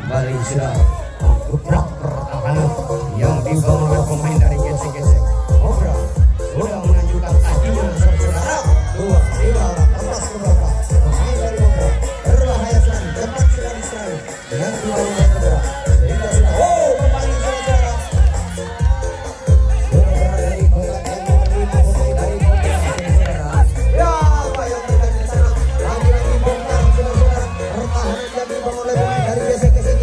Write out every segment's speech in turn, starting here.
Kembali sudah gebrak pertahanan yang dibangun oleh pemain dari gesek-gesek. Cobra sudah menunjukkan kakinya saudara. 2-3 atas ke belakang. Pemain dari Cobra berbahaya sekali, cepat sekali sekali. Yang dibangun oleh Cobra sehingga sudah kembali saudara. Sudah berada di kotak yang nomor 5 pemain dari Cobra saudara. Ya, apa yang terjadi di sana? Lagi-lagi bongkar saudara. Pertahanan yang dibangun oleh pemain dari gesek-gesek.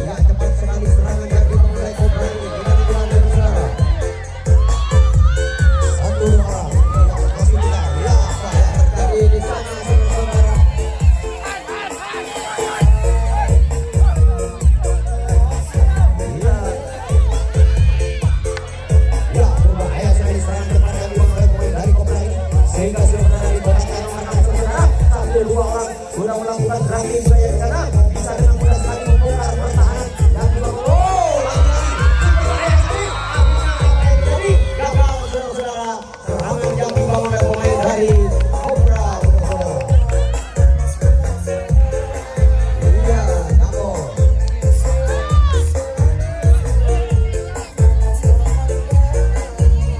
Ya, cepat sekali serangan yang dibangun oleh Cobra ini. Kita dibilang saudara. Satu orang. Ya, masih tidak. Ya, apa yang terjadi di sana saudara. Ya, berbahaya sekali serangan depan yang dibangun oleh pemain dari Cobra ini. Sehingga sudah berada di kotak yang nomor 6 saudara. 1-2 orang sudah melakukan driving saya di sana. Bisa dengan mudah sekali membongkar pertahanan yang dibangun. Jadi gagal saudara-saudara. Serangan yang dibangun oleh pemain dari Cobra saudara. Iya, namun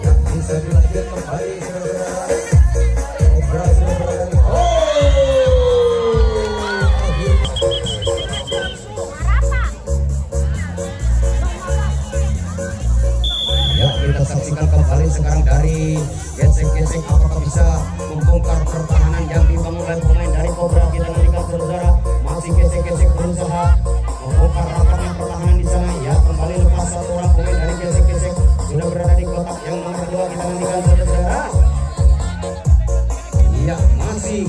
yang bisa dilanjut kembali saudara-saudara. Cobra sudah berada di ya, kita saksikan kembali sekarang dari gesek-gesek apakah bisa membongkar pertahanan yang dibangun oleh pemain dari Cobra. Kita melihat saudara masih gesek-gesek berusaha membongkar rapatnya pertahanan di sana. Ya, kembali lepas satu orang pemain dari gesek-gesek sudah berada di kotak yang nomor 2. Kita melihat saudara. Ya, masih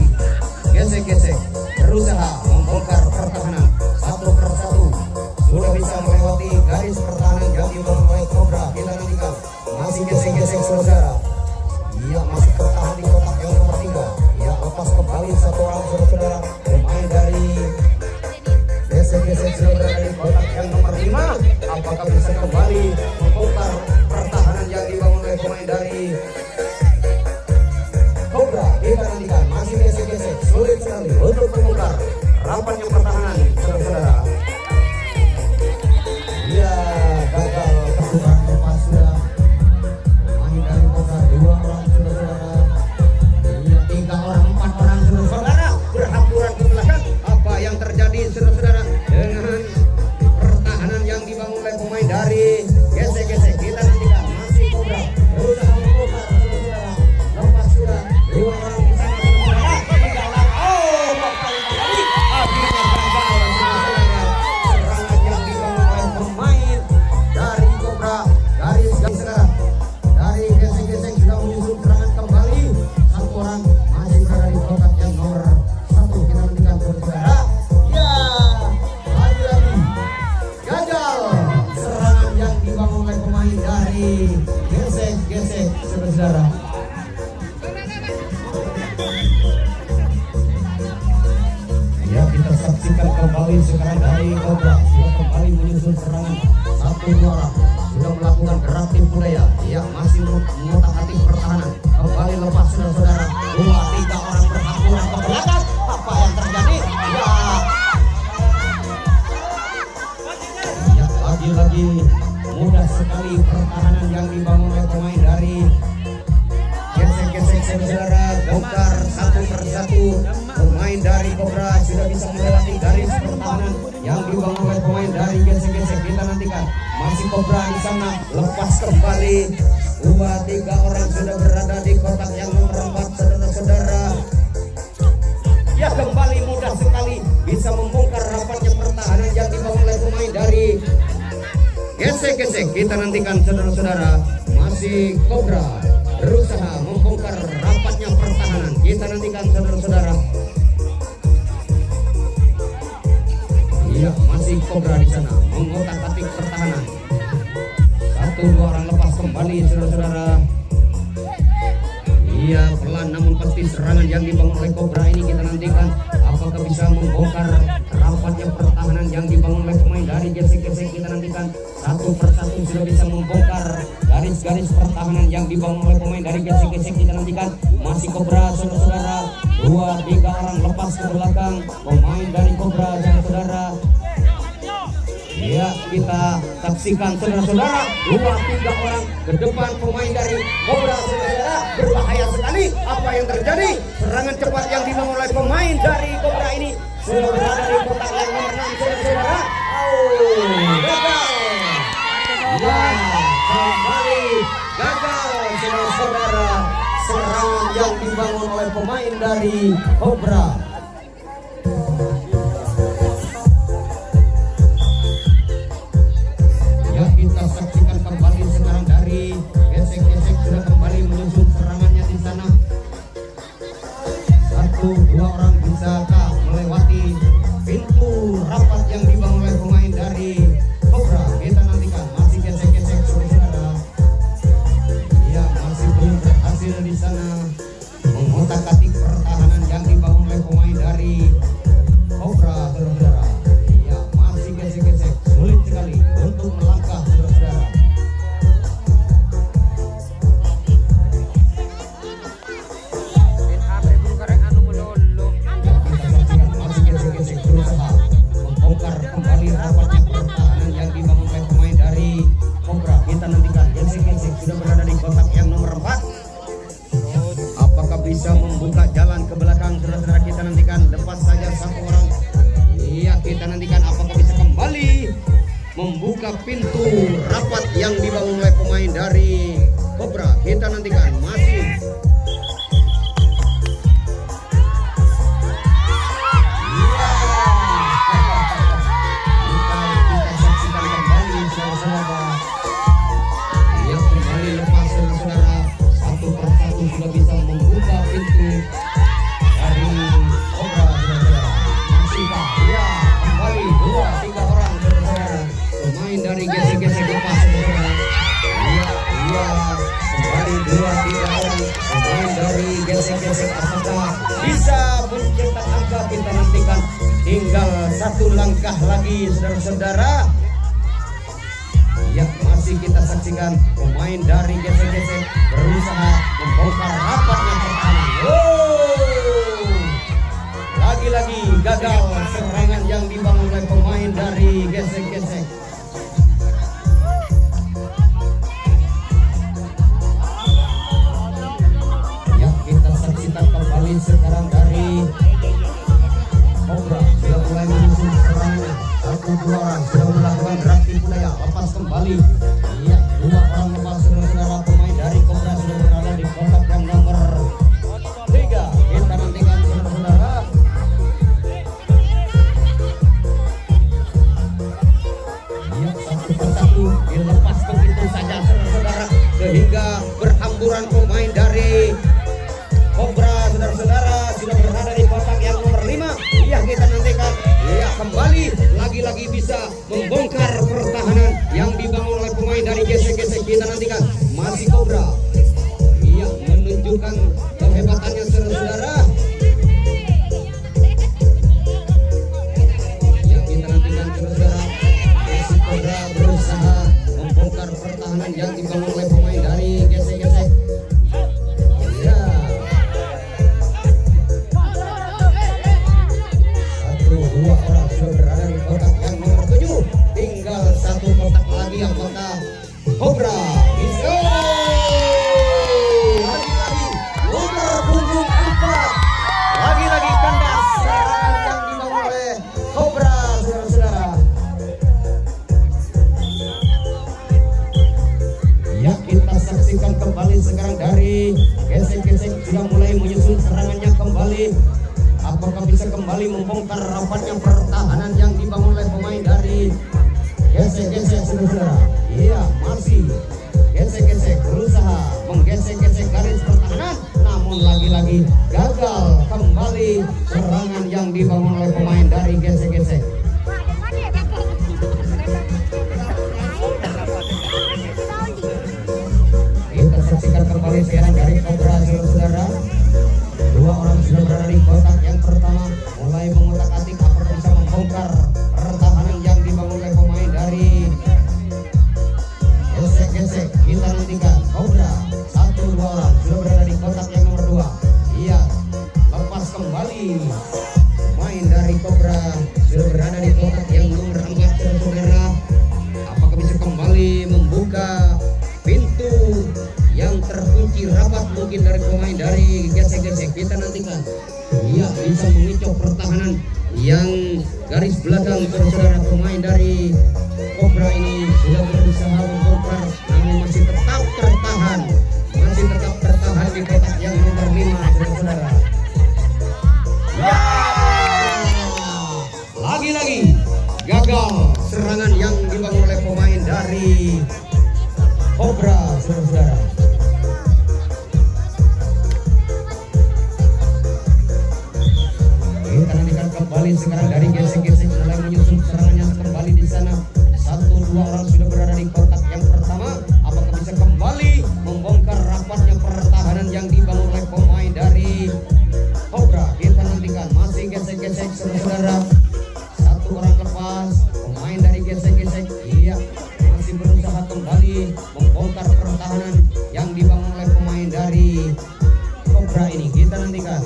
gesek-gesek berusaha membongkar pertahanan satu persatu. Sudah bisa melewati garis pertahanan yang dibangun oleh Cobra. Kita nantikan masih gesek-gesek saudara. Iya, masih bertahan di kotak yang nomor 3. Ya, lepas kembali satu orang saudara. Pemain dari gesek-gesek sudah berada di kotak yang nomor 5. Apakah bisa kembali membongkar pertahanan yang dibangun oleh pemain dari Cobra? Kita nantikan masih gesek-gesek, sulit sekali untuk membongkar rapatnya pertahanan saudara. Ya, gagal kebutuhan lepas sudah. Pemain dari Cobra 2 orang saudara. Ya, 3 orang, 4 orang saudara. Berhamburan ke belakang. Apa yang terjadi saudara dengan pertahanan yang dibangun oleh pemain dari gesek-gesek? Kita nantikan masih Cobra berusaha membongkar saudara. Lepas sudah 2 orang di sana saudara. 3 orang. Kembali akhirnya gagal saudara. Serangan yang dibangun oleh pemain dari Cobra. Garis sekarang dari gesek-gesek sudah menyusun serangan kembali. Satu orang masih berada di kotak yang nomor 1. Kita nantikan saudara. Ya, lagi-lagi gagal serangan yang dibangun oleh pemain dari gesek-gesek saudara. Ya, kita saksikan kembali sekarang dari Cobra sudah kembali menyusun serangan 1-2 orang. Sudah melakukan gerak tim budaya. Ya, masih mengotak-atik pertahanan. Kembali lepas saudara-saudara. 2-3 orang berhamburan ke belakang. Apa yang terjadi? Ya, lagi-lagi mudah sekali pertahanan yang dibangun oleh pemain dari gesek-gesek saudara. Bongkar satu persatu. Pemain dari Cobra sudah bisa melewati garis pertahanan yang dibangun oleh pemain dari gesek-gesek. Kita nantikan masih Cobra di sana. Lepas kembali 2-3 orang sudah berada di kotak yang nomor 4 saudara-saudara. Ya, kembali mudah sekali bisa membongkar rapatnya pertahanan yang dibangun oleh pemain dari gesek-gesek. Kita nantikan saudara-saudara masih Cobra berusaha membongkar rapatnya pertahanan. Kita nantikan saudara-saudara. Iya, masih Cobra di sana mengotak-atik pertahanan. 1-2 orang lepas kembali saudara-saudara. Iya, pelan namun pasti serangan yang dibangun oleh Cobra ini. Kita nantikan apakah bisa membongkar rapatnya pertahanan yang dibangun oleh pemain dari gesek-gesek. Kita nantikan satu persatu sudah bisa membongkar garis-garis pertahanan yang dibangun oleh pemain dari gesek-gesek kita nantikan. Masih Cobra saudara-saudara, 2-3 orang lepas ke belakang pemain dari Cobra saudara-saudara. Ya, kita saksikan saudara-saudara, 2-3 orang ke depan pemain dari Cobra saudara-saudara. Berbahaya sekali apa yang terjadi. Serangan cepat yang dibangun oleh pemain dari Cobra ini sudah berada di kotak yang nomor 6 saudara-saudara. Gagal. Ya, kembali gagal saudara-saudara. Serangan yang dibangun oleh pemain dari Cobra. Ya, kita saksikan kembali sekarang dari gesek-gesek sudah kembali menyusun serangannya di sana. 1-2 orang bisakah melewati pintu rapat yang dibangun oleh pemain dari Cobra? Kita nantikan. Masih gesek-gesek saudara. Ya, masih belum berhasil di sana mengotak-atik pertahanan yang dibangun oleh pemain dari Cobra saudara. Ya, masih gesek-gesek, sulit sekali untuk melangkah saudara. Membongkar kembali rapatnya pertahanan yang dibangun oleh pemain dari Cobra. Kita nantikan. Gesek-gesek sudah berada di kotak yang nomor 4. Apakah bisa membuka jalan ke belakang saudara-saudara? Kita nantikan. Lepas saja satu orang. Iya, kita nantikan apakah bisa kembali membuka pintu rapat yang dibangun oleh pemain dari Cobra. Kita nantikan. Masih sudah bisa membuka pintu dari Cobra saudara-saudara. Masihkah? Ya, kembali 2-3 orang saudara-saudara. Pemain dari gesek-gesek lepas saudara. Iya, kembali 2-3 orang pemain dari gesek-gesek. Apakah bisa mencetak angka? Kita nantikan. Tinggal 1 langkah lagi saudara-saudara. Ya, masih kita saksikan pemain dari gesek-gesek berusaha membongkar rapatnya pertahanan. Lagi-lagi gagal serangan yang dibangun oleh pemain dari gesek-gesek. Ya, kita saksikan kembali sekarang dari Cobra sudah mulai menyusun serangan. 1-2 orang sudah melakukan reaksi budaya. Lepas kembali. Iya, 2 orang lepas saudara-saudara. Pemain dari Cobra sudah berada di kotak yang nomor 3. Kita nantikan saudara-saudara. Iya, 1 persatu dilepas begitu saja saudara-saudara, sehingga berhamburan pemain dari Cobra saudara-saudara sudah berada di kotak yang nomor 5. Iya, kita nantikan. Iya, kembali lagi-lagi bisa membongkar pertahanan yang dibangun oleh pemain dari gesek-gesek. Kita nantikan. Masih Cobra. Iya, menunjukkan kehebatannya saudara-saudara. Ya, kita nantikan saudara. Masih Cobra berusaha membongkar pertahanan yang dibangun oleh pemain dari gesek-gesek. Ya. 1-2 orang sudah berada di kotak yang nomor 7. Tinggal 1 kotak lagi. Apakah Cobra bisa lagi-lagi nomor punggung 4. Lagi-lagi kandas serangan yang dibangun oleh Cobra saudara-saudara. Ya, kita saksikan kembali sekarang dari gesek-gesek sudah mulai menyusun serangannya kembali. Apakah bisa kembali membongkar rapatnya pertahanan yang dibangun oleh pemain dari gesek-gesek saudara-saudara? Iya, masih gesek-gesek berusaha menggesek-gesek garis pertahanan, namun lagi-lagi gagal kembali serangan yang dibangun oleh pemain dari gesek-gesek. Kita saksikan kembali sekarang dari Cobra saudara-saudara. 2 orang sudah berada di kotak yang pertama, mulai mengotak-atik apakah bisa membongkar pertahanan yang dibangun oleh pemain dari gesek-gesek. Kita nanti sedikit dari pemain dari gesek-gesek. Kita nantikan. Ia bisa mengicau pertahanan yang garis belakang saudara pemain dari Cobra ini sudah berusaha membongkar namun masih tetap tertahan. Masih tetap tertahan di kotak yang nomor 5 saudara-saudara. Ya! Lagi-lagi gagal serangan yang dibangun oleh pemain dari Cobra saudara-saudara. Kita nantikan kembali sekarang dari gesek-gesek mulai menyusun serangannya kembali di sana. 1-2 orang sudah berada di kotak yang pertama. Apakah bisa kembali membongkar rapatnya pertahanan yang dibangun oleh pemain dari Cobra? Kita nantikan masih gesek-gesek saudara-saudara. 1 orang lepas pemain dari gesek-gesek. Iya masih berusaha kembali membongkar pertahanan yang dibangun oleh pemain dari Cobra ini. Kita nantikan.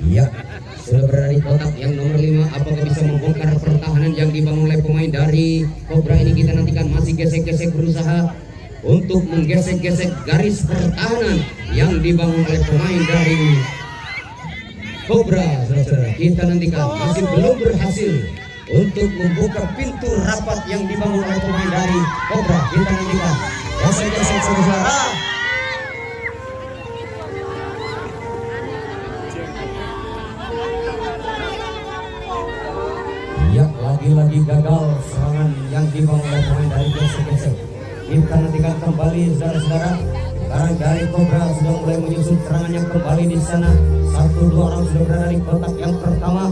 Iya, sudah berada di kotak yang nomor 5. Apakah bisa membongkar pertahanan yang dibangun oleh pemain dari Cobra ini? Kita nantikan masih gesek-gesek berusaha untuk menggesek-gesek garis pertahanan yang dibangun oleh pemain dari Cobra. Saudara, kita nantikan masih belum berhasil untuk membuka pintu rapat yang dibangun oleh pemain dari Cobra. Kita nantikan gesek-gesek saudara. Ya, lagi-lagi gagal serangan yang dibangun oleh pemain dari gesek-gesek. Kita nantikan kembali saudara-saudara. Sekarang dari Cobra sudah mulai menyusun serangannya kembali di sana. 1-2 orang sudah berada di kotak yang pertama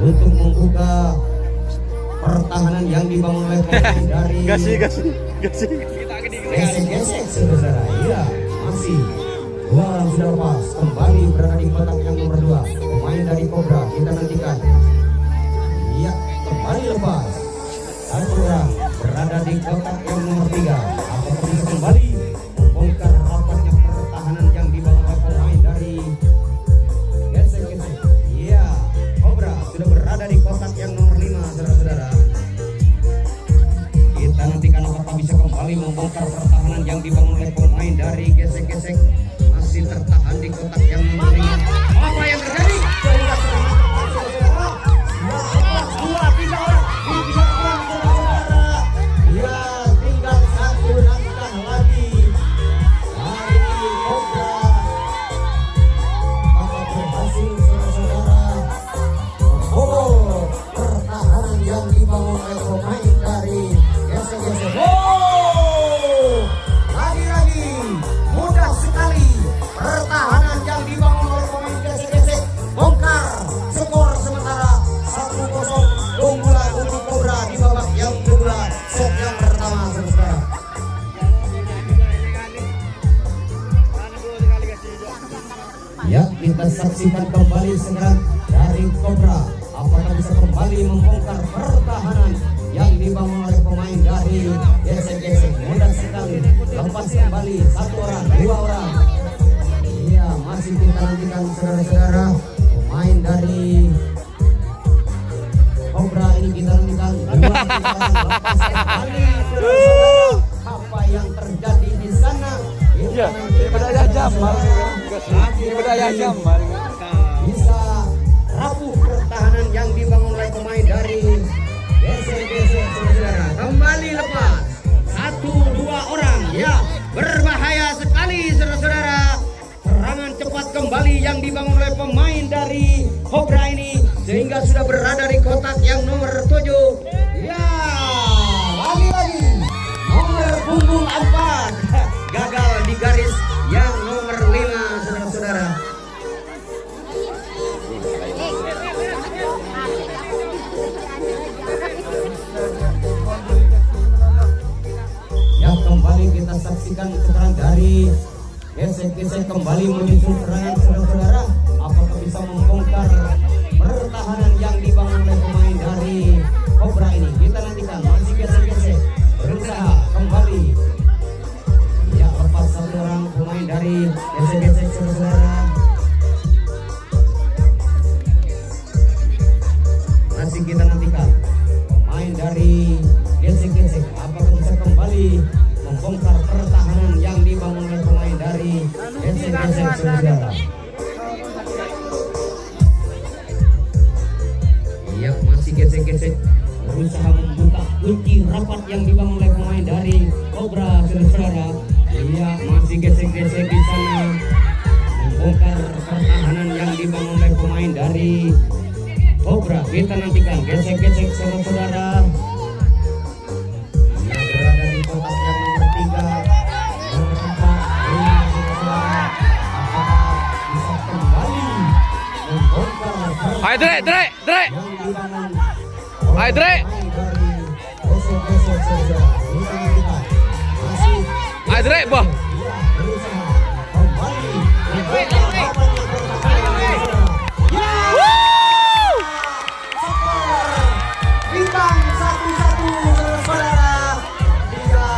untuk membuka pertahanan yang dibangun oleh pemain dari gesek-gesek saudara. Iya, masih 2 orang sudah lepas kembali berada di kotak yang nomor 2 pemain dari Cobra. Kita nantikan. Iya, kembali lepas. 1 orang berada di kotak yang nomor 3. Apakah bisa kembali membongkar rapatnya pertahanan yang dibangun oleh pemain dari gesek-gesek? Iya, Cobra sudah berada di kotak yang nomor 5 saudara-saudara. Kita nantikan apakah bisa kembali membongkar pertahanan yang dibangun oleh pemain dari gesek-gesek. Masih tertahan di kotak yang nomor 5. Apa yang terjadi? Sehingga serangan ya, kita saksikan kembali sekarang dari Cobra. Apakah bisa kembali membongkar pertahanan yang dibangun oleh pemain dari gesek-gesek? Mudah sekali. Lepas kembali 1 orang, 2 orang. Iya, masih kita nantikan saudara-saudara pemain dari Cobra ini. Kita nantikan 2 orang lepas kembali saudara-saudara. Apa yang terjadi di sana? Iya, daripada Jamal. Daripada Jamal. Bisa rapuh pertahanan yang dibangun oleh pemain dari gesek-gesek saudara. Kembali lepas 1-2 orang. Ya, berbahaya sekali saudara-saudara. Serangan cepat kembali yang dibangun oleh pemain dari Cobra ini sehingga sudah berada di kotak yang nomor 7. Ya, lagi-lagi nomor punggung 4 gagal di garis yang nomor 5 saudara-saudara. Ya, kembali kita saksikan sekarang dari gesek-gesek kembali menyusun serangan saudara-saudara. Apakah bisa membongkar pertahanan yang dibangun oleh pemain dari Cobra ini? Kita nantikan masih gesek-gesek berusaha kembali. Ya, lepas 1 orang pemain dari gesek-gesek saudara-saudara. Masih kita nantikan pemain dari gesek-gesek apakah bisa kembali membongkar masih gesek-gesek berusaha membuka kunci rapat yang dibangun oleh pemain dari Cobra, saudara-saudara. Iya, masih gesek-gesek di sana membongkar pertahanan yang dibangun oleh pemain dari Cobra. Kita nantikan gesek-gesek saudara-saudara. Ia berada di kotak yang nomor 3, nomor 4. Ini saudara-saudara, apakah bisa kembali membongkar Ayo Dre, Dre, Dre. yang dibangun Ayo Dre. Ayo Dre, bah. Bintang 1-1 saudara. Dia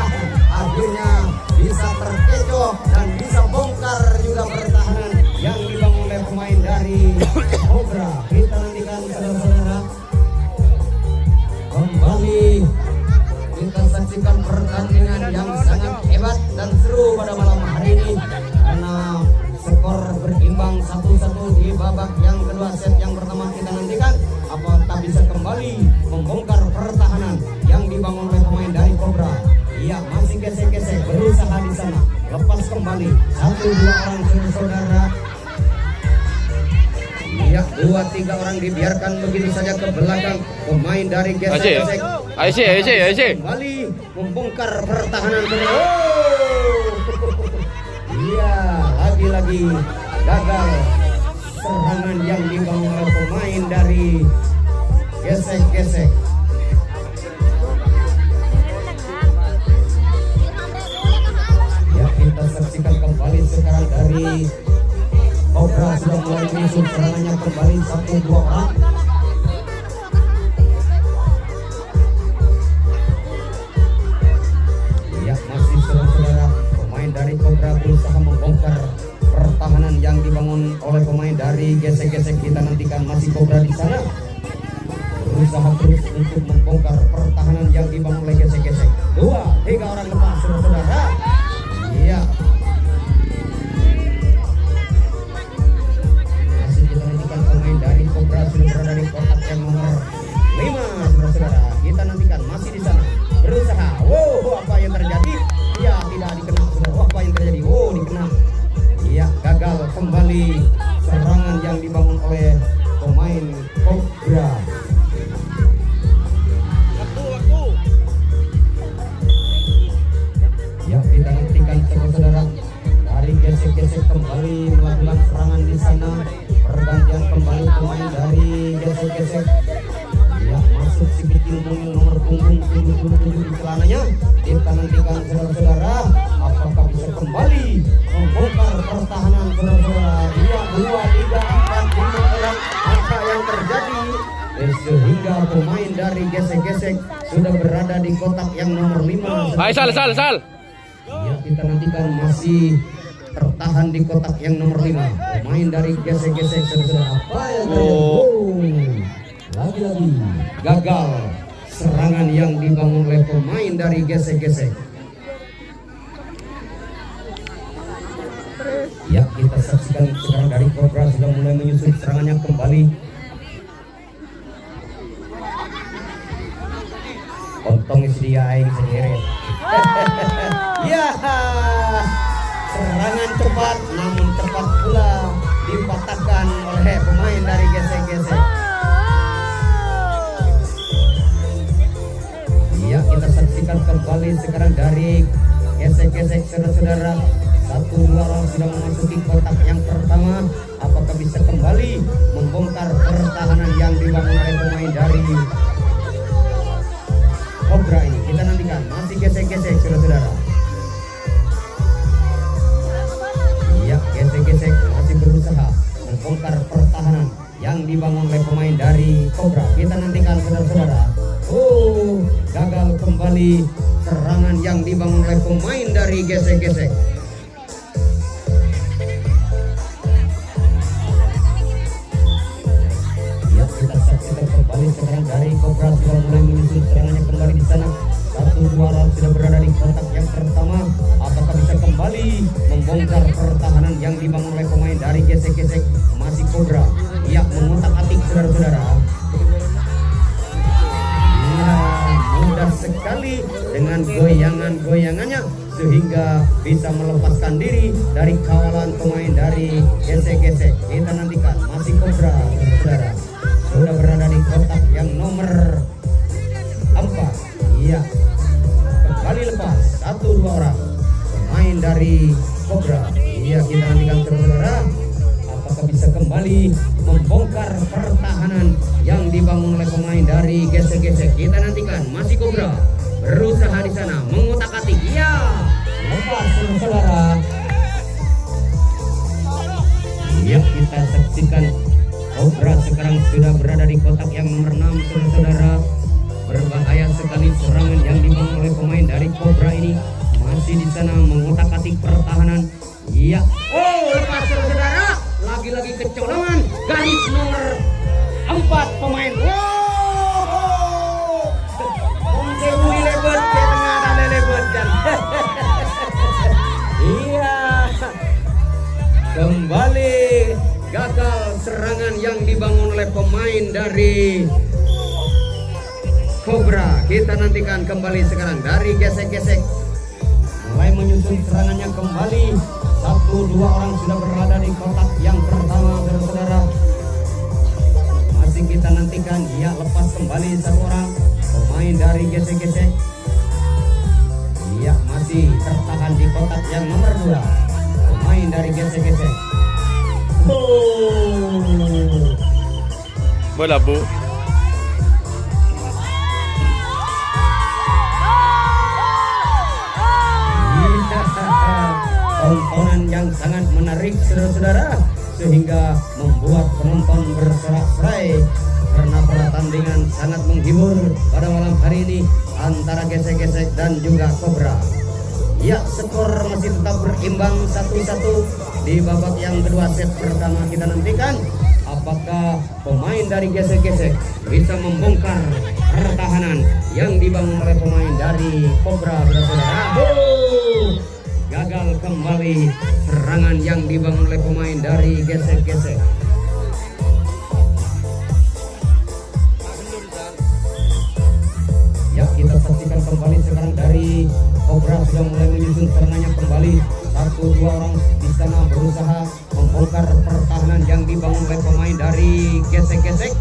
akhirnya bisa terkecoh dan bisa bongkar juga pertahanan yang dibangun oleh pemain dari Cobra. Kita nantikan saudara-saudara. kembali. Kita saksikan pertandingan yang sangat hebat dan seru pada malam hari ini karena skor berimbang 1-1 di babak yang kedua. Set yang pertama kita nantikan apakah bisa kembali membongkar pertahanan yang dibangun oleh pemain dari Cobra. Iya, masih gesek-gesek berusaha di sana, lepas kembali 1-2 orang saudara. Iya, 2-3 orang dibiarkan begitu saja ke belakang. Pemain dari gesek-gesek kembali membongkar pertahanan. Iya, lagi-lagi gagal serangan yang dibangun oleh pemain dari gesek-gesek. Ya, kita saksikan kembali sekarang dari Cobra sudah mulai menyusun serangannya kembali 1-2 orang. Ya, masih saudara-saudara, pemain dari Cobra berusaha membongkar pertahanan yang dibangun oleh pemain dari gesek-gesek. Kita nantikan masih Cobra di sana berusaha terus untuk membongkar pertahanan yang dibangun oleh gesek-gesek. 2-3 orang lepas saudara-saudara. Iya. Pemain dari Cobra sudah berada di kotak yang nomor 5 saudara-saudara. Kita nantikan masih di sana berusaha. Wow, apa yang terjadi? Ya, tidak dikena saudara. Apa yang terjadi? Wow, dikena. Iya, gagal kembali serangan yang dibangun oleh pemain Cobra. Ya, kita nantikan saudara-saudara dari gesek-gesek kembali melakukan serangan di sana. Pergantian kembali pemain dari gesek-gesek. Ya, masuk si kecil mungil nomor punggung 77 di celananya. Kita nantikan saudara-saudara apakah bisa kembali membongkar pertahanan saudara-saudara. 2, 3, 4, 5 orang. Apa yang terjadi? Sehingga pemain dari gesek-gesek sudah berada di kotak yang nomor 5. Ayo Sal. Ya, kita nantikan masih tertahan di kotak yang nomor 5. Pemain dari gesek-gesek saudara. Apa yang terjadi? Lagi-lagi gagal serangan yang dibangun oleh pemain dari gesek-gesek. Ya, kita saksikan sekarang dari Cobra sudah mulai menyusun serangannya kembali. Ontong dia aing sendiri. Ya, serangan cepat namun cepat pula dipatahkan oleh pemain dari gesek-gesek. Ya, kita saksikan kembali sekarang dari gesek-gesek saudara-saudara. 1-2 orang sudah memasuki kotak yang pertama. Apakah bisa kembali membongkar pertahanan yang dibangun oleh pemain dari Cobra ini? Kita nantikan masih gesek-gesek saudara-saudara. Ya, gesek-gesek masih berusaha membongkar pertahanan yang dibangun oleh pemain dari Cobra. Kita nantikan saudara-saudara. Oh, gagal kembali serangan yang dibangun oleh pemain dari gesek-gesek. Ya, kita saksikan kembali sekarang dari Cobra sudah mulai menyusun serangannya kembali di sana. 1-2 orang sudah berada di kotak yang pertama. Apakah bisa kembali membongkar pertahanan yang dibangun oleh pemain dari gesek-gesek? Masih Cobra. Ia mengutak-atik saudara-saudara. goyangan-goyangannya sehingga bisa melepaskan diri dari kawalan pemain dari gesek-gesek. Kita nantikan masih Cobra, saudara, sudah berada di kotak yang nomor 4. Iya, kembali lepas 1-2 orang pemain dari Cobra. Iya, kita nantikan saudara, apakah bisa kembali membongkar pertahanan yang dibangun oleh pemain dari gesek-gesek. Kita nantikan masih Cobra berusaha di sana mengutak-atik. Iya, lepas saudara. Iya, kita saksikan Cobra sekarang sudah berada di kotak yang nomor 6, saudara. Berbahaya sekali serangan yang dibangun oleh pemain dari Cobra ini. Masih di sana mengutak-atik pertahanan. Iya, oh lepas saudara. Lagi-lagi kecolongan garis nomor 4 pemain. Wow, Sewu dilebet ke tengah dan dilebet kan. Iya, kembali gagal serangan yang dibangun oleh pemain dari Cobra. Kita nantikan kembali sekarang dari gesek-gesek mulai menyusun serangannya kembali. 1-2 orang sudah berada di kotak yang pertama, saudara. Masih kita nantikan. Ia lepas kembali 1 orang pemain dari gesek-gesek. Ia masih tertahan di kotak yang nomor 2 pemain dari gesek-gesek. Bola bu. Tontonan yang sangat menarik, saudara-saudara, sehingga membuat penonton bersorak-sorai karena pertandingan sangat menghibur pada malam hari ini antara gesek-gesek dan juga Cobra. Ya, skor masih tetap berimbang 1-1 di babak yang kedua set pertama. Kita nantikan apakah pemain dari gesek-gesek bisa membongkar pertahanan yang dibangun oleh pemain dari Cobra, saudara-saudara. Gagal kembali serangan yang dibangun oleh pemain dari gesek-gesek. Ya, kita saksikan kembali sekarang dari Cobra sudah mulai menyusun serangannya kembali. 1-2 orang di sana berusaha membongkar pertahanan yang dibangun oleh pemain dari gesek-gesek.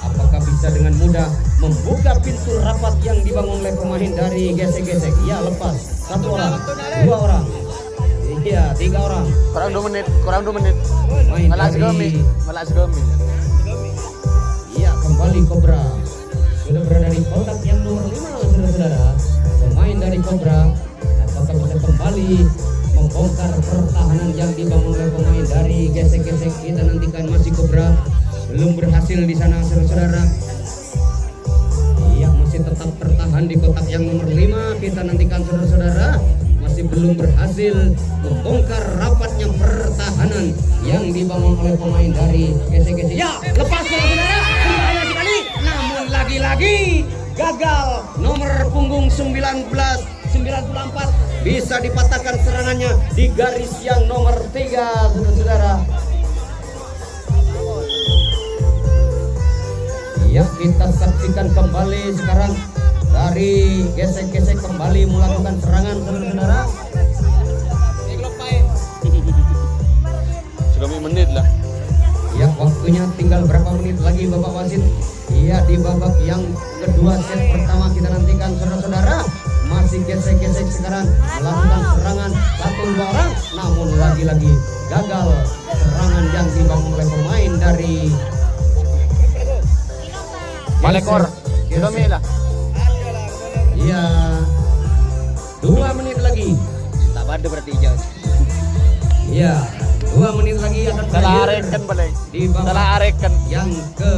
Apakah bisa dengan mudah membuka pintu rapat yang dibangun oleh pemain dari gesek-gesek? Ya, lepas 1 orang, 2 orang, iya 3 orang. Kurang 2 menit, kurang 2 menit. Malah segemi. Iya, kembali Cobra sudah berada di kotak yang nomor 5, saudara-saudara. Pemain dari Cobra apakah bisa kembali membongkar pertahanan yang dibangun oleh pemain dari gesek-gesek? Kita nantikan masih Cobra belum berhasil di sana, saudara-saudara. Iya, masih tetap tertahan di kotak yang nomor 5. Kita nantikan, saudara-saudara, masih belum berhasil membongkar rapatnya pertahanan yang dibangun oleh pemain dari gesek-gesek. Ya, lepas, saudara-saudara, berbahaya sekali. Namun lagi-lagi gagal. Nomor punggung 94 bisa dipatahkan serangannya di garis yang nomor 3, saudara-saudara. Ya, kita saksikan kembali sekarang dari gesek-gesek kembali melakukan serangan, saudara-saudara. Segemi menit lah. Ya, waktunya tinggal berapa menit lagi, Bapak Wasit? Iya, di babak yang kedua set pertama kita nantikan, saudara-saudara. Masih gesek-gesek sekarang melakukan serangan 1-2 orang, namun lagi-lagi gagal serangan yang dibangun oleh pemain dari Malekor, Indomie lah. Iya, 2 menit lagi. Tak pada berarti jauh. Iya, 2 menit lagi akan Salah berakhir arekan balik. di babak Salah arekan. yang ke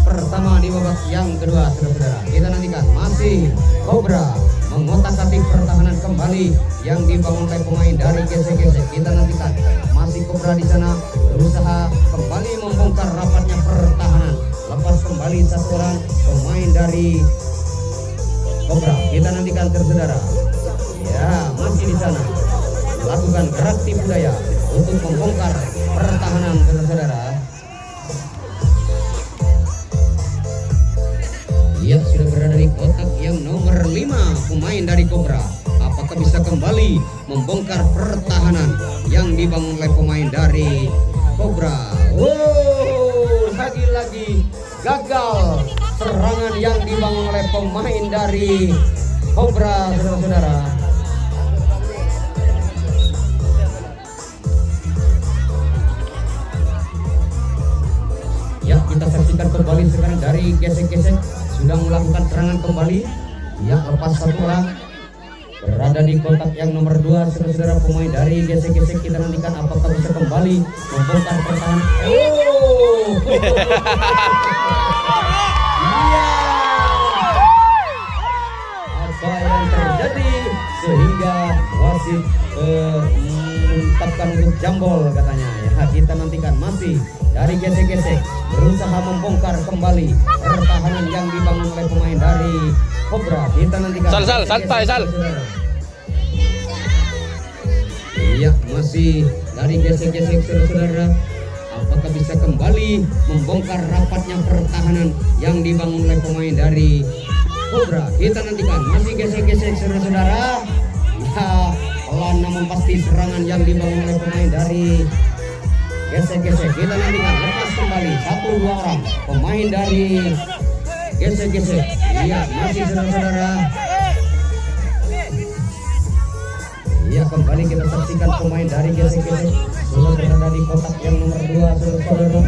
pertama di babak yang kedua, saudara-saudara. Kita nantikan masih Cobra mengotak-atik pertahanan kembali yang dibangun oleh pemain dari gesek-gesek. Kita nantikan masih Cobra di sana berusaha kembali membongkar rapatnya pertahanan. Lepas kembali 1 orang pemain dari Cobra. Kita nantikan, saudara. Ya, masih di sana lakukan gerak budaya untuk membongkar pertahanan, saudara-saudara. Ia sudah berada di kotak yang nomor 5. pemain dari Cobra. Apakah bisa kembali membongkar pertahanan yang dibangun oleh pemain dari Cobra? Lagi-lagi gagal serangan yang dibangun oleh pemain dari Cobra, saudara-saudara. Ya, kita saksikan kembali sekarang dari gesek-gesek sudah melakukan serangan kembali. Ya, lepas satu orang berada di kotak yang nomor 2, saudara-saudara. Pemain dari gesek-gesek kita nantikan apakah bisa kembali membongkar pertahanan. Iya. Apa yang terjadi sehingga wasit menetapkan untuk jambol katanya. Ya, kita nantikan masih dari gesek-gesek berusaha membongkar kembali pertahanan yang dibangun oleh pemain dari Cobra. Kita nantikan. Sal, santai, Sal. Iya, masih dari gesek-gesek, saudara-saudara. Apakah bisa kembali membongkar rapatnya pertahanan yang dibangun oleh pemain dari Cobra? Kita nantikan. Masih gesek-gesek, saudara-saudara. Ya, pelan namun pasti serangan yang dibangun oleh pemain dari gesek-gesek. Kita nantikan. Lepas kembali 1-2 orang pemain dari gesek-gesek. Iya, masih saudara-saudara. Iya, kembali kita saksikan pemain dari gesek-gesek sudah berada di kotak yang nomor 2, saudara-saudara.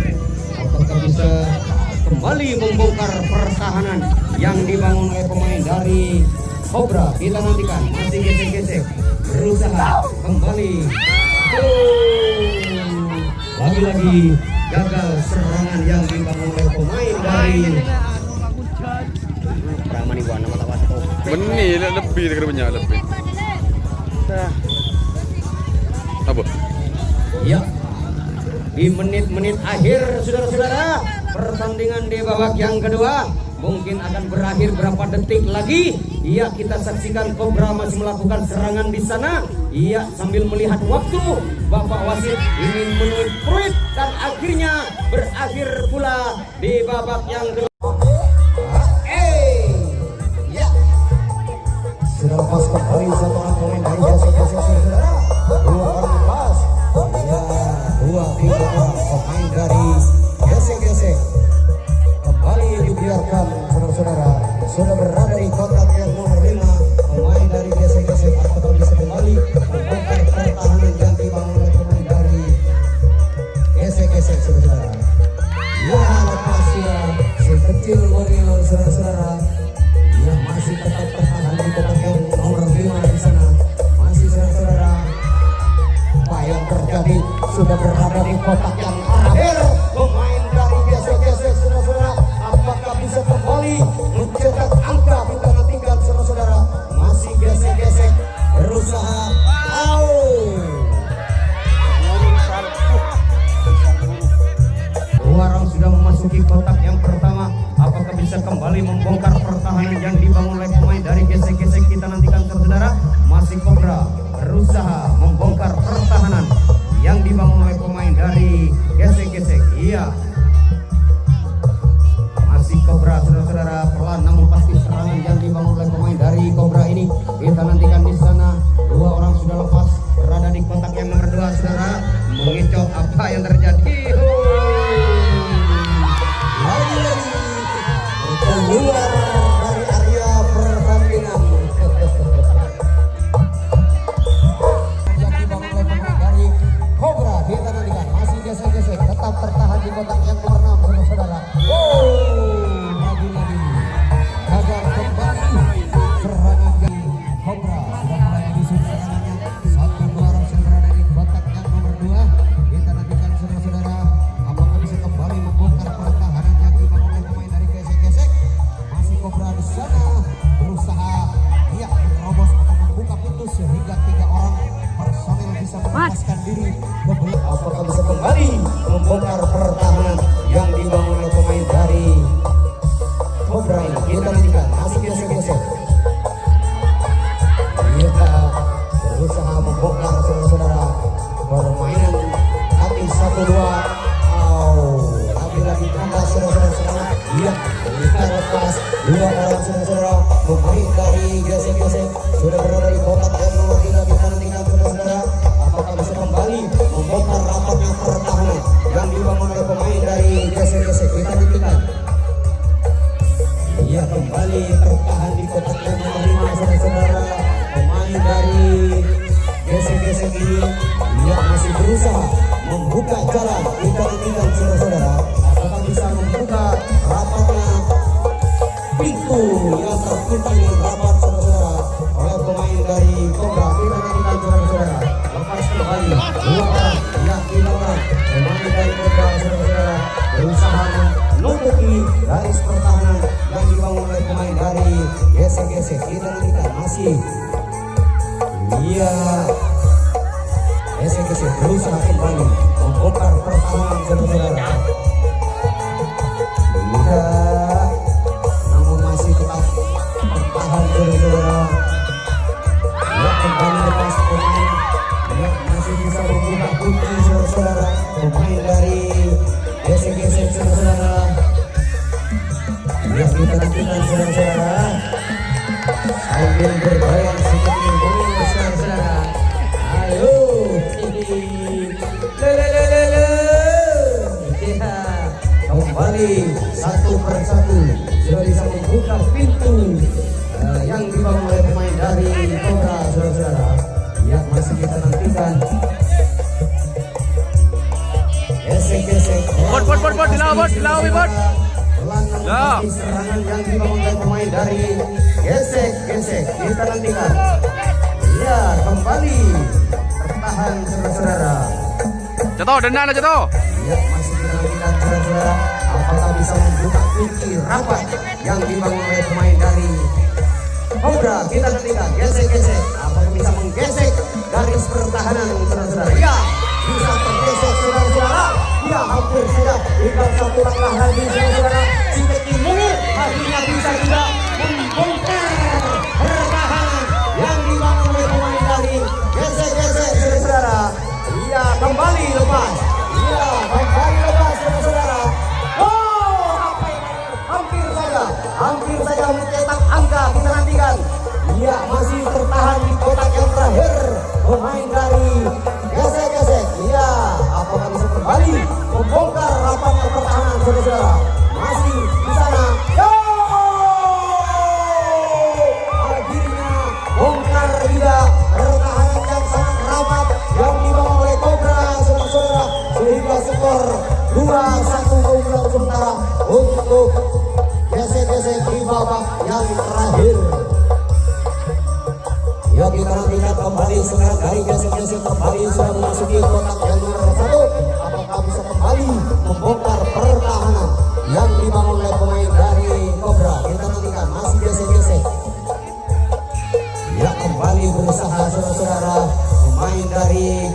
Apakah bisa kembali membongkar pertahanan yang dibangun oleh pemain dari Cobra? Kita nantikan. Masih gesek-gesek berusaha kembali. Lagi-lagi gagal serangan yang dibangun oleh pemain dari Pramani Buana mata wasit. Benih lebih kerja lebih. Apa? Ya, di menit-menit akhir, saudara-saudara, pertandingan di babak yang kedua mungkin akan berakhir berapa detik lagi. Iya, kita saksikan Cobra masih melakukan serangan di sana. Iya, sambil melihat waktu, Bapak wasit ingin menulis fruit dan akhirnya berakhir pula di babak yang kedua. Sudah lepas kembali satu orang pemain dari gesek-gesek, saudara. 2 orang lepas. Ya, 2-3 orang pemain dari gesek-gesek kembali dibiarkan, saudara-saudara. Sudah berada di kotak yang nomor 5 pemain dari gesek-gesek. Apakah bisa kembali membongkar pertahanan yang dibangun oleh pemain dari gesek-gesek, saudara. Ya, lepas ya si kecil Borneo, saudara-saudara. Ya, masih tetap tertahan di kotak yang nomor 5 di sana. Masih, saudara-saudara. Apa yang terjadi? Sudah berada di kotak yang terakhir. Pemain dari gesek-gesek, saudara-saudara. Apakah bisa kembali mencetak angka? Kita nantikan, saudara-saudara. Masih gesek-gesek berusaha. Dua orang sudah memasuki kotak yang pertama. Apakah bisa kembali membongkar pertahanan yang dibangun oleh pemain dari gesek-gesek? Kita nantikan, saudara. Masih Cobra berusaha membongkar pertahanan yang dibangun oleh pemain dari gesek-gesek. Iya, masih Cobra, saudara-saudara. Pelan namun pasti serangan yang dibangun oleh pemain dari Cobra ini. Kita nantikan di sana. 2 orang sudah lepas berada di kotak yang nomor 2, saudara. Mengicau apa yang terjadi. Lagi-lagi keluar dari area pertandingan. Yang dibangun oleh pemain dari Cobra. Kita nantikan. Masih gesek-gesek tetap tertahan di kotak yang nomor 6, saudara. Lagi-lagi gagal kembali serangan dari Cobra. Sudah mulai menyusun serangannya. 1-2 orang sudah berada di kotak yang nomor 2. Kita nantikan, saudara-saudara. Apakah bisa kembali membongkar pertahanan yang dibangun oleh pemain dari gesek-gesek? Masih Cobra di sana berusaha menerobos atau membuka pintu sehingga 3 orang personel bisa melepaskan diri. Apakah bisa kembali membongkar pertahanan yang dibangun oleh pemain dari Cobra ini? Kita nantikan. Masih gesek-gesek. Kita berusaha membongkar, saudara-saudara, permainan hati 1-2. Lagi-lagi tambah, saudara-saudara. Iya, lepas. Dua orang saudara-saudara pemain dari gesek-gesek sudah berada di kotak yang nomor 3. Kita nantikan saudara-saudara apakah bisa kembali membongkar rapatnya pertahanan yang dibangun oleh pemain dari gesek-gesek. Kita nantikan. Ia kembali tertahan di kotak yang nomor 5 saudara-saudara. Pemain dari gesek-gesek ini ia masih berusaha membuka jalan. Kita nantikan saudara-saudara apakah bisa membuka rapatnya pintu yang terkunci rapat saudara-saudara oleh pemain dari Cobra. Kita nantikan saudara-saudara lepas kembali dua orang yang tiga orang pemain dari Cobra saudara-saudara berusaha menutupi garis pertahanan yang dibangun oleh pemain dari gesek-gesek. Kita nantikan masih gesek-gesek berusaha kembali membongkar pertahanan saudara-saudara. Namun masih tetap bertahan saudara-saudara. Ya kembali lepas pemain. Ya masih bisa membuka kunci saudara-saudara. Pemain dari gesek-gesek saudara-saudara. Ya kita nantikan saudara-saudara. Sambil berbayang seperti burung saudara-saudara. Ayo kembali satu persatu sudah bisa membuka pintu yang dibangun oleh pemain dari Cobra saudara-saudara. Ya masih kita nantikan gesek-gesek dilawan. Ya. Serangan yang dibangun oleh pemain dari gesek-gesek. Kita nantikan. Ya kembali tertahan saudara-saudara. Jatuh, dendam jatuh. Ya masih kita nantikan saudara-saudara apakah bisa membuka kunci rapat yang dibangun oleh pemain dari Cobra. Kita nantikan gesek-gesek apakah bisa menggesek garis pertahanan saudara-saudara. Ya bisa tergesek saudara-saudara. Ya hampir saja tinggal satu langkah lagi saudara-saudara. Sedikit mungkin akhirnya bisa juga membongkar pertahanan yang dibangun oleh pemain dari gesek-gesek saudara-saudara. Iya kembali lepas. Iya kembali lepas saudara-saudara. Oh apa ini? Hampir saja mencetak angka. Kita nantikan. Iya masih tertahan di kotak yang terakhir pemain dari gesek-gesek. Iya apakah bisa kembali membongkar rapat pertahanan saudara-saudara. Masih di sana. Yo! Akhirnya bongkar juga pertahanan yang sangat rapat yang dibangun oleh Cobra saudara-saudara sehingga skor 2-1 keunggulan sementara untuk gesek-gesek di babak yang terakhir. Ya kita nantikan kembali sekarang dari gesek-gesek kembali sudah memasuki kotak yang nomor 1. Apakah bisa kembali membongkar pertahanan yang dibangun oleh pemain dari Cobra. Kita nantikan masih gesek-gesek. Ya kembali berusaha saudara-saudara pemain dari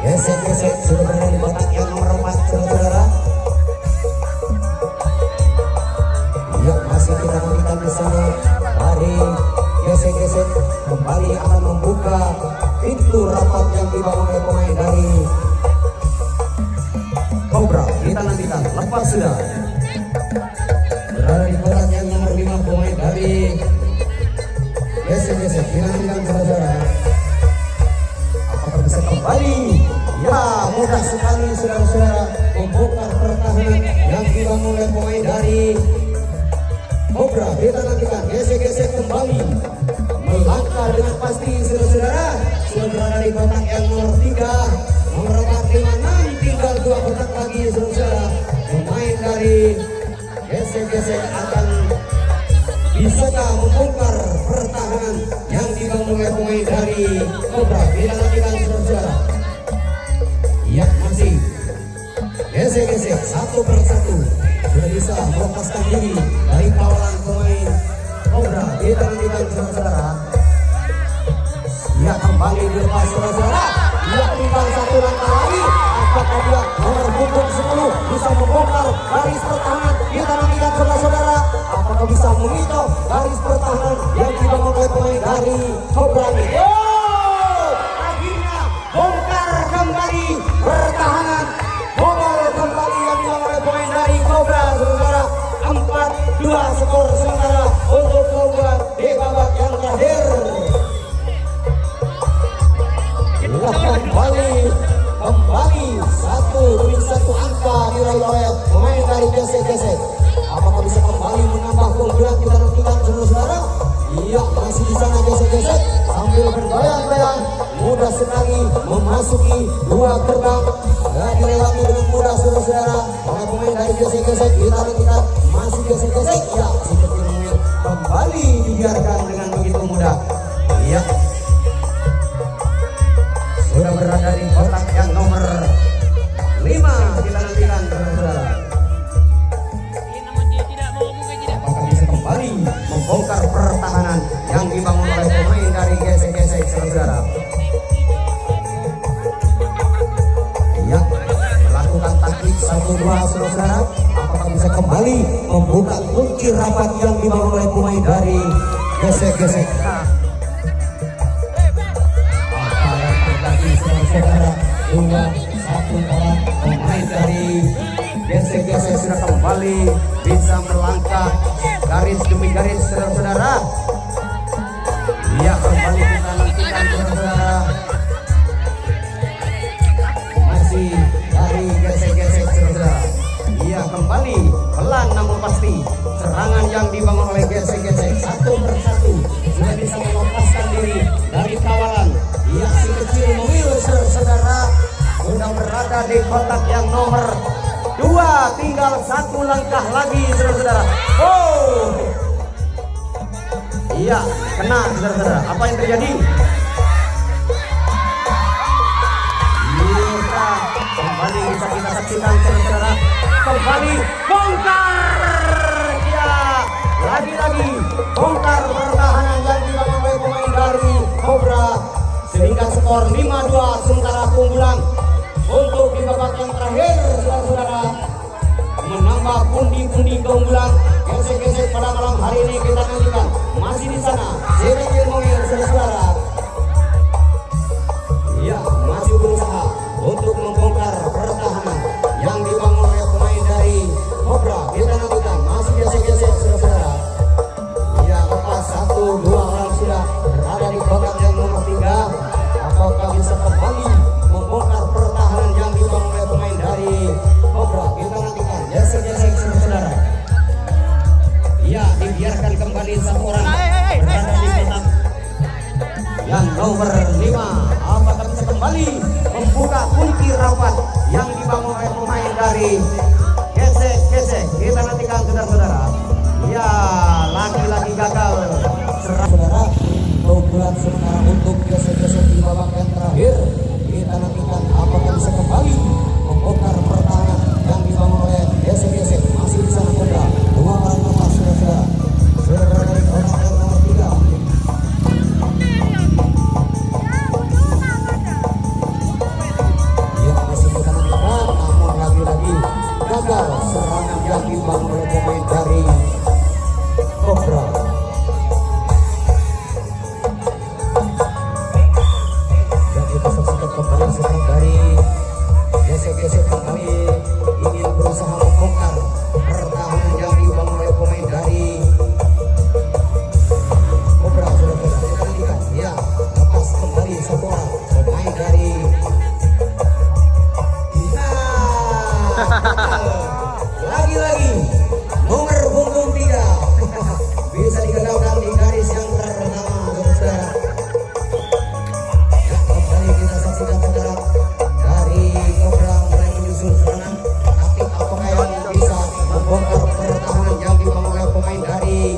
gesek-gesek sudah berada di kotak yang nomor 4 saudara-saudara. Ya masih kita nantikan di sana dari gesek-gesek kembali akan membuka pintu rapat yang dibangun oleh pemain dari Cobra. Kita nantikan lepas sudah berada di kotak yang nomor 5 pemain dari gesek-gesek. Kita nantikan saudara-saudara apakah bisa kembali. Ya mudah sekali saudara-saudara membongkar pertahanan yang dibangun oleh pemain dari Cobra. Kita nantikan gesek-gesek kembali melangkah dengan pasti saudara-saudara sudah berada di kotak yang nomor 3 nomor 4, 5, 6 tinggal 2 kotak lagi saudara-saudara. Pemain dari gesek-gesek akan bisakah membongkar pertahanan yang dibangun oleh pemain dari Cobra. Kita nantikan saudara-saudara. Ya masih gesek-gesek satu persatu sudah bisa melepaskan diri dari kawalan pemain Cobra. Kita nantikan saudara-saudara. Ya kembali dilepas saudara-saudara. Ya tinggal satu langkah lagi. Apakah dia nomor punggung 10 bisa membongkar garis pertahanan? Kita nantikan saudara-saudara. Apakah bisa mengikat garis pertahanan yang dibangun oleh pemain dari Cobra ini? Akhirnya bongkar kembali pertahanan nomor skor sementara untuk keunggulan di babak yang terakhir. Kembali satu demi satu angka diraih oleh pemain dari gesek-gesek. Apakah bisa kembali menambah keunggulan, kita nantikan saudara-saudara. Iya, masih di sana gesek-gesek sambil bergoyang-goyang mudah sekali memasuki dua gerbang dan dilewati dengan mudah saudara-saudara oleh pemain dari gesek-gesek. Kita nantikan masih gesek-gesek. Ya, si kecil mungil kembali dibiarkan dengan begitu mudah. Iya, sudah berada di kotak yang nomor 5. Kita nantikan saudara-saudara. Apakah bisa kembali membongkar pertahanan yang dibangun oleh pemain dari gesek-gesek saudara? Ya, melakukan taktik 1-2 saudara. Apakah bisa kembali membuka kunci rapat yang dibangun oleh pemain dari gesek-gesek? Saudara, 2-1 orang pemain dari gesek-gesek sudah kembali bisa melangkah garis demi garis saudara-saudara. Iya, kembali kita nantikan saudara-saudara. Masih dari gesek-gesek saudara-saudara. Iya, kembali pelan namun pasti serangan yang dibangun oleh gesek-gesek satu persatu sudah bisa melepaskan diri dari kawalan. Iya, si kecil mungil saudara sudah berada di kotak yang nomor 2, tinggal satu langkah lagi saudara-saudara. Oh, iya, kena saudara-saudara. Apa yang terjadi? Iya, kembali bisa kita saksikan saudara-saudara. Kembali bongkar. Ya, lagi-lagi bongkar pertahanan yang dibangun oleh pemain dari Cobra sehingga skor 5-2 sementara keunggulan untuk di babak yang terakhir saudara-saudara menambah pundi-pundi keunggulan. Gesek-gesek pada malam hari ini kita nantikan masih di sana Sirikil Mungil saudara-saudara. Ya, masih berusaha untuk membongkar pertahanan yang dibangun oleh pemain dari Cobra. Kita nantikan masih gesek-gesek saudara-saudara. Ya, lepas 1-2 orang sudah berada di kotak yang nomor 3. Apakah bisa kembali membongkar pertahanan yang dibangun oleh pemain dari Cobra? Kita nantikan gesek-gesek saudara. Ya, dibiarkan kembali satu orang berada di kotak yang nomor 5. Apakah bisa kembali membuka kunci rapat yang dibangun oleh pemain dari gesek-gesek? Kita nantikan saudara-saudara. Ya, lagi-lagi gagal saudara. Keunggulan sementara untuk gesek-gesek di babak yang terakhir. Kita nantikan apakah bisa kembali membongkar pertahanan yang dibangun oleh gesek-gesek. Masih di sana Cobra, 2 orang lepas saudara-saudara. Sudah berada di kotak yang nomor 3. Ya, masih kita nantikan, namun lagi-lagi gagal serangan yang dibangun oleh pemain dari Cobra. Kembali sekarang dari gesek-gesek kembali ingin berusaha membongkar pertahanan yang dibangun oleh pemain dari Cobra saudara-saudara. Kita nantikan, ya, lepas kembali satu orang pemain dari lagi-lagi nomor punggung 3 bisa digagalkan di garis yang pertama saudara-saudara. Kita saksikan saudara dari Cobra mulai menyusun serangan. Tapi apakah yang bisa membongkar pertahanan yang dibangun oleh pemain dari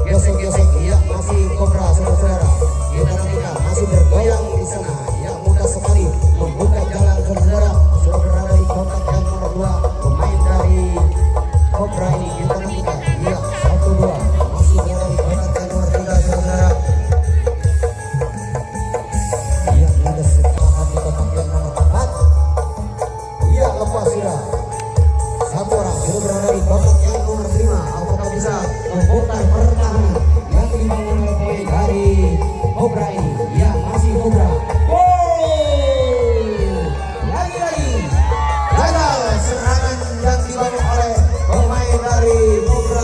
gesek-gesek? Ya, masih Cobra saudara-saudara. Kita nantikan masih bergoyang di sana. Ya, mudah sekali membuka jalan saudara. Sudah berada di kotak yang nomor 2 pemain dari Cobra ini. Kita nantikan. Ya, 1-2 masih berada di kotak yang nomor 3 saudara-saudara. Lepas sudah satu orang sudah berada di kotak yang nomor 5. Apakah bisa membongkar pertahanan yang dibangun oleh pemain dari Cobra ini? Ya, masih Cobra. Lagi-lagi gagal serangan yang dibangun oleh pemain dari Cobra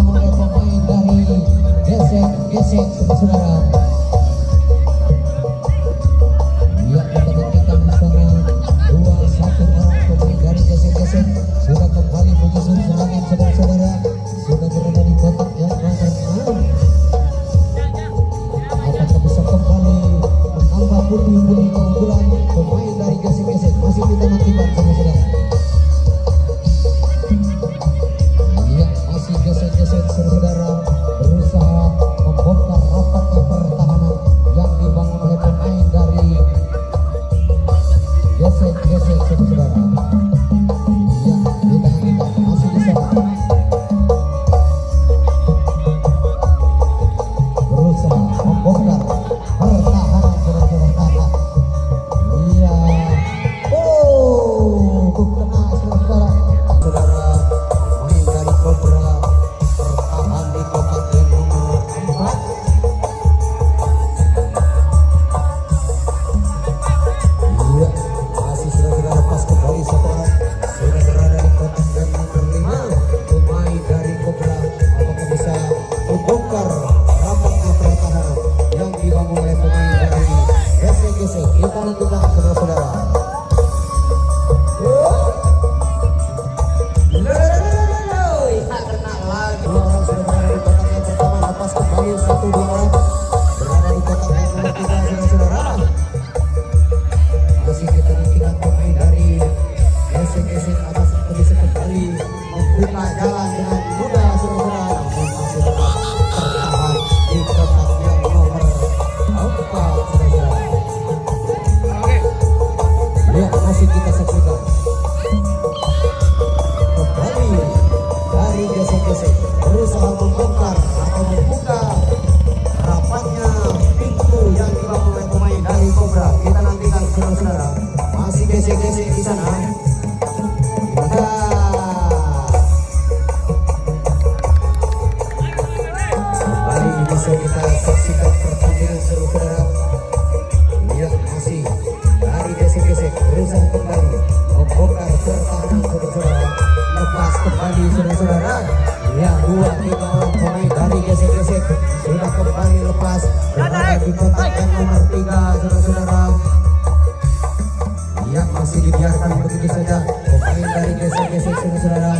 dibangun oleh pemain dari gesek saudara. Ya, kita nantikan di sana 2-1 orang pemain dari gesek sudah kembali menyusun serangan saudara-saudara. Sudah berada di kotak yang nomor 6. Apakah bisa kembali menambah pundi-pundi keunggulan pemain dari gesek? Masih kita nantikan saudara-saudara. Ya, masih gesek saudara-saudara berusaha membongkar rapatnya pertahanan yang dibangun oleh pemain dari gesek saudara-saudara. Ya, kita nantikan masih di sana. Berusaha membongkar pertahanan saudara-saudara. Iya. Oh, kena saudara-saudara. Main dari Cobra tertahan di kotak yang nomor 4. Iya, masih saudara-saudara pas kembali satu orang sudah berada di kotak yang nomor 5. Pemain dari Cobra apakah bisa membongkar rapatnya pertahanan yang dibangun oleh pemain dari gesek. Kita nantikan saudara-saudara. Dua orang sudah berada di kotak yang pertama, lepas kembali 1-2 orang berada di kotak yang nomor 3 saudara-saudara. Masih kita nantikan pemain dari gesek atas bisa kembali membuka jalan dengan mudah saudara-saudara. Namun masih tetap tertahan di kotak yang nomor 4 saudara-saudara. Ya, masih kita saksikan kembali dari gesek berusaha membongkar atau membuka rapatnya pintu yang dibangun oleh pemain dari Cobra. Kita nantikan saudara-saudara. Masih gesek di sana. Kembali bisa kita saksikan pertandingan saudara-saudara. Ya, masih dari gesek berusaha kembali membongkar pertahanan saudara-saudara. Lepas kembali saudara-saudara. Ya, 2-3 orang pemain dari gesek sudah kembali lepas berada di kotak yang nomor 3 saudara-saudara. Ya, masih dibiarkan begitu saja pemain dari gesek saudara-saudara.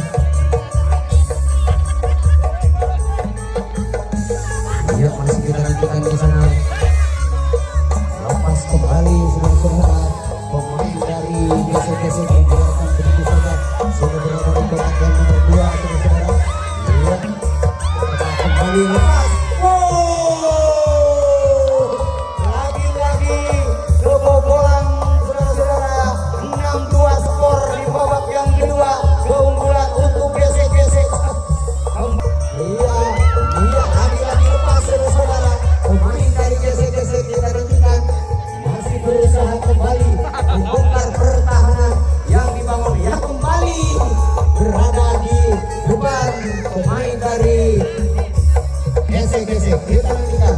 Ya, masih kita nantikan di sana. Lepas kembali saudara-saudara pemain dari gesek dibiarkan begitu saja sudah berada di kotak yang nomor 2 saudara-saudara. Ya, kembali lepas. Lagi-lagi kebobolan saudara-saudara. 6-2 skor di babak yang kedua. Keunggulan untuk gesek. Iya, lagi-lagi lepas saudara-saudara. Pemain dari gesek kita nantikan masih berusaha kembali membongkar pertahanan yang dibangun. Ya, kembali berada di depan pemain dari gesek. Kita nantikan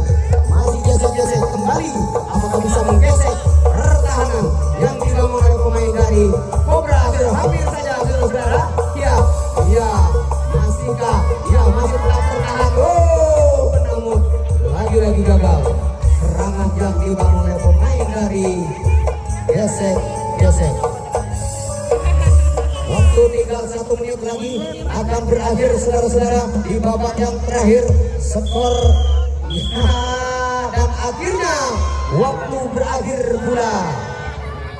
masih gesek kembali apakah bisa menggesek pertahanan yang dibangun oleh pemain dari Cobra. Hampir saja saudara-saudara. Ya, masihkah? Ya, masih tetap tertahan. Oh, namun lagi-lagi gagal serangan yang dibangun oleh pemain dari gesek. Waktu tinggal 1 menit lagi akan berakhir saudara-saudara di babak yang terakhir. Skor ya, dan akhirnya waktu berakhir pula.